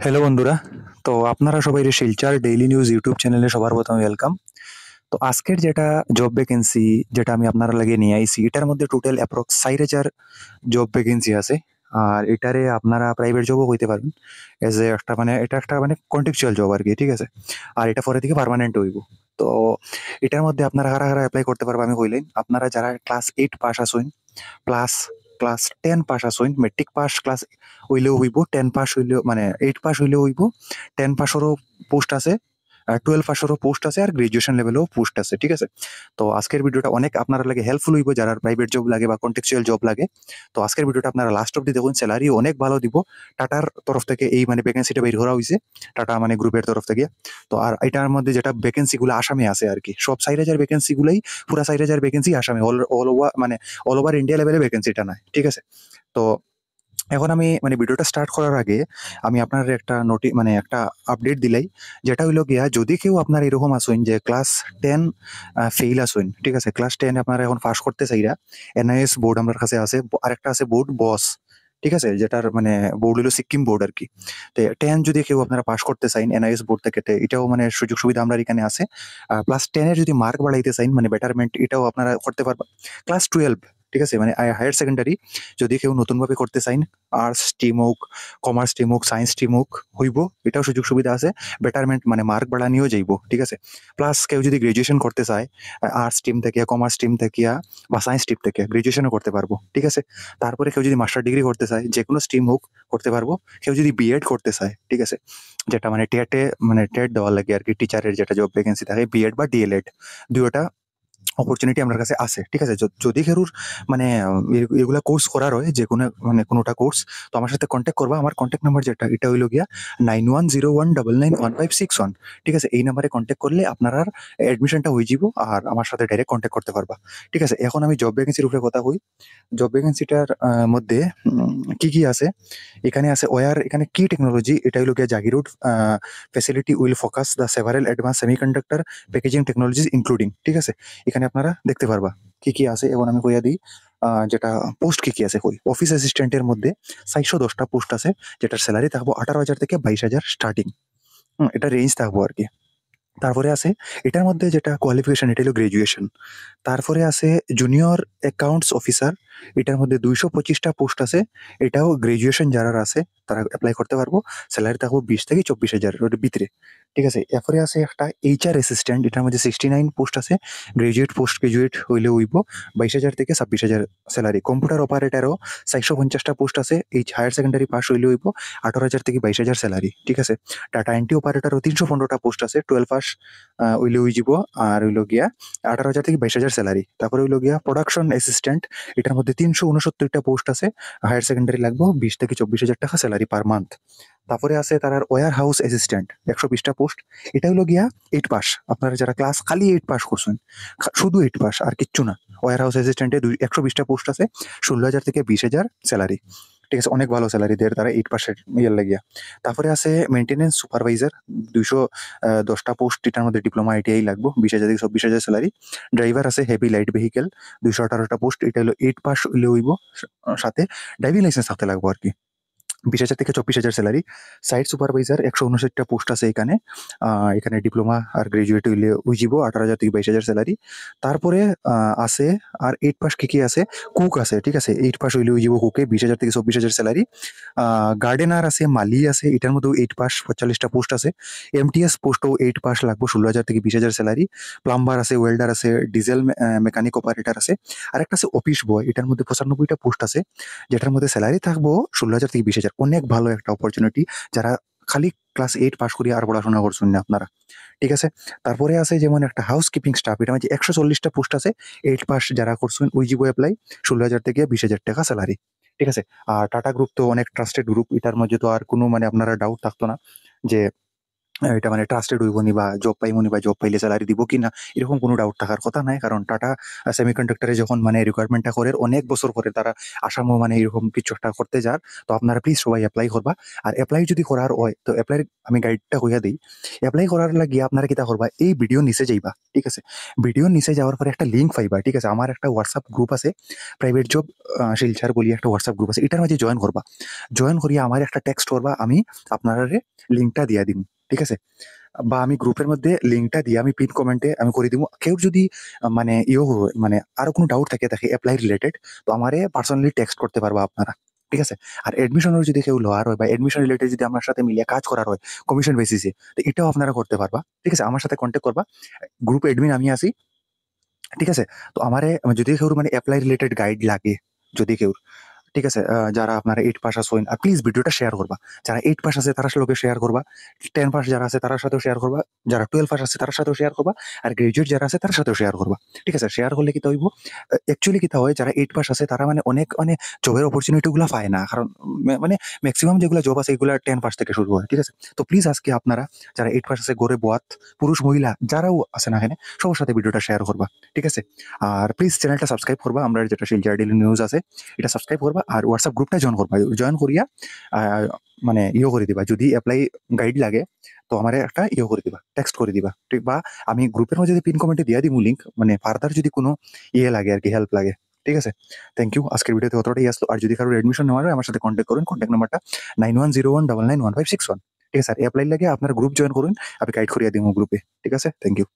Hello বন্ধুরা। তো আপনারা সবাই শিলচর ডেইলি নিউজ ইউটিউব চ্যানেলে সবার প্রথমে ওয়েলকাম। তো আজকের যেটা জব ভ্যাকেন্সি যেটা আমি আপনারা লাগে নিয়ে আইছি এটার মধ্যে টোটাল অ্যাপ্রক্স 4,000 জব ভ্যাকেন্সি আছে। আর এটারে আপনারা প্রাইভেট জবও হইতে পারেন। এজ এ একটা মানে এটা একটা মানে কন্ট্রাকচুয়াল জব আরকি, ঠিক আছে? আর এটা পরে থেকে পার্মানেন্ট হইব। তো এটার মধ্যে আপনারা কারা এপ্লাই করতে পারবে আমি কইলেন। আপনারা যারা ক্লাস 8 পাস আছেন প্লাস ক্লাস 10 পাস আছেন, মেট্রিক পাস ক্লাস হইলেও হইব, 10 পাস হইলেও মানে 8 পাস হইলেও হইব, 10 পাসেরও পোস্ট আছে, 12 পাসেরও পোস্ট আছে, আর গ্রাজুয়েশন লেভেলেও পোস্ট আছে, ঠিক আছে? তো আজকের ভিডিওটা অনেক আপনারা লাগে হেল্পফুল হইব যারা প্রাইভেট জব লাগে বা কন্ট্রাকচুয়াল জব লাগে। তো আজকের ভিডিওটা আপনারা লাস্ট অব্দি দেখুন, স্যালারি অনেক ভালো দিব। টাটার তরফ থেকে এই মানে ভ্যাকেন্সিটা বের করা হইছে, টাটা মানে গ্রুপের তরফ থেকে। তো আর এটার মধ্যে যেটা ভ্যাকেন্সি গুলো আসামে আছে আর কি, সব 4,000 ভ্যাকেন্সি গুলাই পুরা 4,000 ভ্যাকেন্সি আসামে, অল ওভার মানে অল ওভার ইন্ডিয়া লেভেলে ভ্যাকেন্সিটা নাই, ঠিক আছে? তো এখন আমি মানে ভিডিওটা স্টার্ট করার আগে আমি আপনার একটা মানে একটা আপডেট দিলাই, যেটা হইলো গিয়া যদি কেউ আপনার এরকম আসুন যে ক্লাস 10 ফেইল আসুন, ঠিক আছে? ক্লাস 10 আপনারা এখন পাস করতে চাইরা, এনআইএস বোর্ড আমার কাছে আছে, আরেকটা আছে বোর্ড বস, ঠিক আছে? যেটার মানে বোর্ড হলো সিকিম বোর্ড আর কি। তো 10 যদি কেউ আপনারা পাস করতে চাইন এনআইএস বোর্ড থেকে, এটাও মানে সুযোগ সুবিধা আমরা এখানে আছে। প্লাস 10 এর যদি মার্ক বাড়াইতে চাইন মানে বেটারমেন্ট, এটাও আপনারা করতে পারবেন। ক্লাস 12, ঠিক আছে? মানে হায়ার সেকেন্ডারি যদি কেউ নতুনভাবে করতে চাইন, আর্টস স্ট্রিম হোক, কমার্স স্ট্রিম হোক, সায়েন্স স্ট্রিম হোক, হইব, এটাও সুযোগ সুবিধা আছে। বেটারমেন্ট মানে মার্ক বাড়ানিও যাইব, ঠিক আছে? প্লাস কেউ যদি গ্রাজুয়েশন করতে চায় আর্টস স্ট্রিম থেকে, কমার্স স্ট্রিম থেকে বা সায়েন্স স্ট্রিম থেকে, গ্রাজুয়েশনও করতে পারবো, ঠিক আছে? তারপরে কেউ যদি মাস্টার ডিগ্রি করতে চায় যে কোনো স্ট্রিম হোক করতে পারবো। কেউ যদি বিএড করতে চায়, ঠিক আছে? যেটা মানে টেটে মানে টেট দেওয়ার লাগে আর কি, টিচারের যেটা জব ভ্যাকেন্সি থাকে, বিএড বা ডিএলএড, দুইটা অপরচুনিটি আমার কাছে আছে, ঠিক আছে? যদি কারুর মানে এগুলা কোর্স করার হয়, যে কোনো মানে কোনোটা কোর্স, তো আমার সাথে কন্ট্যাক্ট করবা। আমার কন্ট্যাক্ট নাম্বার যেটা এটা হইলো গিয়া 9101991561, ঠিক আছে? এই নাম্বারে কন্ট্যাক্ট করলে আপনার অ্যাডমিশনটা হয়ে যাব, আর আমার সাথে ডাইরেক্ট কন্ট্যাক্ট করতে পারবা, ঠিক আছে? এখন আমি জব ভ্যাকেন্সির উপরে কথা কই। জব ভ্যাকেন্সিটার মধ্যে কি আছে এখানে আছে ওয়ার, এখানে কি টেকনোলজি, এটা হইলো গিয়া Jagiroad facility will focus the several advance semiconductor packaging technologies including, ঠিক আছে? এখানে আপনারা দেখতে পারবা কি আছে। এখন আমি কইয়া দিই যেটা পোস্ট কি আছে কই। অফিস অ্যাসিস্ট্যান্টের মধ্যে 410টা পোস্ট আছে, যেটার স্যালারি থাকবো 18,000 থেকে 22,000 স্টার্টিং। এটা রেঞ্জ থাকবো আর কি। তারপরে আছে এটার মধ্যে যেটা কোয়ালিফিকেশন, এটা হলো গ্রাজুয়েশন। তারপরে আছে জুনিয়র অ্যাকাউন্টস অফিসার, এটার মধ্যে 225টা পোস্ট আছে, এটাও গ্রাজুয়েশন যারা আছে তারা অ্যাপ্লাই করতে পারবো। স্যালারি থাকবো 20 থেকে 24,000 এর ভিতরে, ঠিক আছে? এরপরে আছে একটা এইচআর অ্যাসিস্ট্যান্ট, এটার মধ্যে 69 পোস্ট আছে, গ্রাজুয়েট পোস্ট গ্রাজুয়েট হইলে হইব, 22,000 থেকে 26,000 স্যালারি। কম্পিউটার অপারেটরও 450টা পোস্ট আছে, এই হায়ার সেকেন্ডারি পাস হইলে হইব, 18,000 থেকে 22,000 স্যালারি, ঠিক আছে? ডাটা এন্ট্রি অপারেটরও 315টা পোস্ট আছে, 12 পাস হইলে হয়ে যাব, আর হইলো গিয়া 18,000 থেকে 22,000 স্যালারি। তারপরে হইলো গিয়া প্রোডাকশন অ্যাসিস্ট্যান্ট, এটার মধ্যে 369টা পোস্ট আছে, হায়ার সেকেন্ডারি লাগবে, 20 থেকে 24,000 টাকা স্যালারি পার মান্থ। তারপরে আছে তার ওয়্যার হাউস অ্যাসিস্ট্যান্ট, 120টা পোস্ট, এটা হইলো গিয়া 8 পাস। আপনারা যারা ক্লাস খালি 8 পাস করছেন, শুধু 8 পাস আর কিচ্ছু না, ওয়্যার হাউস অ্যাসিস্ট্যান্টে 120টা পোস্ট আছে, 16,000 থেকে 20,000 স্যালারি, ঠিক আছে? অনেক ভালো স্যালারি দেয় তারা 8 পাসের ইয়ের লাগিয়া। তারপরে আছে মেইনটেনেন্স সুপারভাইজার, 210টা পোস্ট, এটার মধ্যে ডিপ্লোমা আইটিআই লাগবে, 20,000 থেকে 24,000 স্যালারি। ড্রাইভার আছে হেভি লাইট ভেহিকেল, 218টা পোস্ট, এটা হলো 8 পাস হইলে হইব, সাথে ড্রাইভিং লাইসেন্স থাকতে লাগবে আর কি। 20,000 থেকে 24,000 স্যালারি। সাইট সুপারভাইজার 159টা পোস্ট আছে এখানে। এখানে ডিপ্লোমা আর গ্রাজুয়েট হইলে হইজিব, 18,000 থেকে 22,000 স্যালারি। তারপরে আছে আর 8 পাস কি আছে? কুক আছে, ঠিক আছে? 8 পাস হইলে হইজিব কুকে, 20,000 থেকে 24,000 স্যালারি। গার্ডেনার আছে, মালি আছে, এটার মধ্যেও 8 পাস, 45টা পোস্ট আছে। এমটিএস পোস্টও 8 পাস লাগবে, 16,000 থেকে 20,000 স্যালারি। প্লাম্বার আছে, ওয়েল্ডার আছে, ডিজেল মেকানিক অপারেটর আছে। আরেকটা আছে অফিস বয়, এটার মধ্যে 95টা পোস্ট আছে, যেটার মধ্যে স্যালারি থাকবো 16,000 থেকে 20,000। অনেক ভালো একটা অপরচুনিটি যারা খালি ক্লাস 8 পাস করিয়া আর পড়াশোনা করছেন না আপনারা, ঠিক আছে? তারপরে আছে যেমন একটা হাউস কিপিং স্টাফ, এটা মানে 140টা পোস্ট আছে, 8 পাস যারা করছেন উইজিবো অ্যাপ্লাই, 16,000 থেকে 20,000 টাকা স্যালারি, ঠিক আছে? আর টাটা গ্রুপ তো অনেক ট্রাস্টেড গ্রুপ, এটার মধ্যে তো আর কোনো মানে আপনারা ডাউট থাকতো না যে এটা মানে ট্রাস্টেড হইব নি বা জব পাইব নি বা জব পাইলে স্যালারি দিব কিনা, এরকম কোনো ডাউট থাকার কথা নাই। কারণ টাটা সেমিকন্ডাক্টরে যখন মানে রিকোয়ারমেন্টটা করে অনেক বছর পরে তারা আসামও মানে এরকম কিছু একটা করতে যার। তো আপনারা প্লিজ সবাই এপ্লাই করবা। আর এপ্লাই যদি করার হয় তো এপ্লাই আমি গাইডটা কইয়া দিই। এপ্লাই করার লাগিয়ে আপনারা কিতা করবা, এই ভিডিও নিচে যাইবা, ঠিক আছে? ভিডিও নিচে যাওয়ার পরে একটা লিঙ্ক পাইবা, ঠিক আছে? আমার একটা হোয়াটসঅ্যাপ গ্রুপ আছে, প্রাইভেট জব শিলচার বলি একটা হোয়াটসঅ্যাপ গ্রুপ আছে, এটার মাঝে জয়েন করবা। জয়েন করিয়া আমার একটা টেক্সট করবা, আমি আপনারে লিঙ্কটা দিয়া দিন, ঠিক আছে? বা আমি গ্রুপের মধ্যে লিঙ্কটা দিয়ে আমি পিন কমেন্টে আমি করে দিব। কেউ যদি মানে মানে আরো কোনো ডাউট থাকে থাকে এপ্লাই রিলেটেড, তো আমারে পার্সোনালি টেক্সট করতে পারবা আপনারা, ঠিক আছে? আর এডমিশনের যদি কেউ লওয়ার হয় বা এডমিশন রিলেটেড যদি আমার সাথে মিলিয়ে কাজ করার হয় কমিশন বেসিসে, তো এটাও আপনারা করতে পারবা, ঠিক আছে? আমার সাথে কন্ট্যাক্ট করবা। গ্রুপ এডমিন আমি আছি, ঠিক আছে? তো আমারে যদি কেউ মানে এপ্লাই রিলেটেড গাইড লাগে, যদি কেউ, ঠিক আছে? যারা আপনারা 8 পাস আছেন, প্লিজ ভিডিওটা শেয়ার করবা। যারা 8 পাস আছে তার লগে শেয়ার করবা। 10 পাস যারা আছে তার সাথেও শেয়ার করবা। যারা 12 পাস আছে তার সাথেও শেয়ার করবা। আর গ্র্যাজুয়েট যারা আছে তার সাথেও শেয়ার করবা। ঠিক আছে? শেয়ার করলে কিতা হইব? অ্যাকচুয়ালি কিতা হয়, যারা 8 পাস আছে তারা মানে অনেক মানে জবের অপরচুনিটি গুলা পায় না। কারণ মানে মেক্সিমাম যেগুলা জব আছে এগুলা 10 পাস থেকে শুরু হয়। ঠিক আছে? তো প্লিজ আজকে আপনারা যারা 8 পাস আছে গড়ে বোয়াত, পুরুষ মহিলা যারাও আছে না এখানে, সবার সাথে ভিডিওটা শেয়ার করবা। ঠিক আছে? আর প্লিজ চ্যানেলটা সাবস্ক্রাইব করবা। আমরা যেটা শিলচর ডেইলি নিউজ আছে এটা সাবস্ক্রাইব করবা। আর হোয়াটসঅ্যাপ গ্রুপটা জয়েন করবা। জয়েন করিয়া মানে করে দিবা। যদি এপ্লাই গাইড লাগে তো আমারে একটা করে দিবা, টেক্সট করে দিবা। ঠিক? বা আমি গ্রুপের মধ্যে পিন কমেন্টে দিয়া দিমু লিঙ্ক, মানে ফার্দার যদি কোনো লাগে আরকি, হেল্প লাগে। ঠিক আছে? Thank you. আজকের ভিডিওতে অতটাই আসলো। আর যদি কারোর এডমিশন নেওয়ার হয় আমার সাথে কন্ট্যাক্ট করুন। কন্ট্যাক্ট নাম্বারটা 9101991561। ঠিক আছে? আর এপ্লাই লাগে আপনার গ্রুপ জয়েন করুন। আমি গাইড করিয়া দিমু গ্রুপে। ঠিক আছে? Thank you.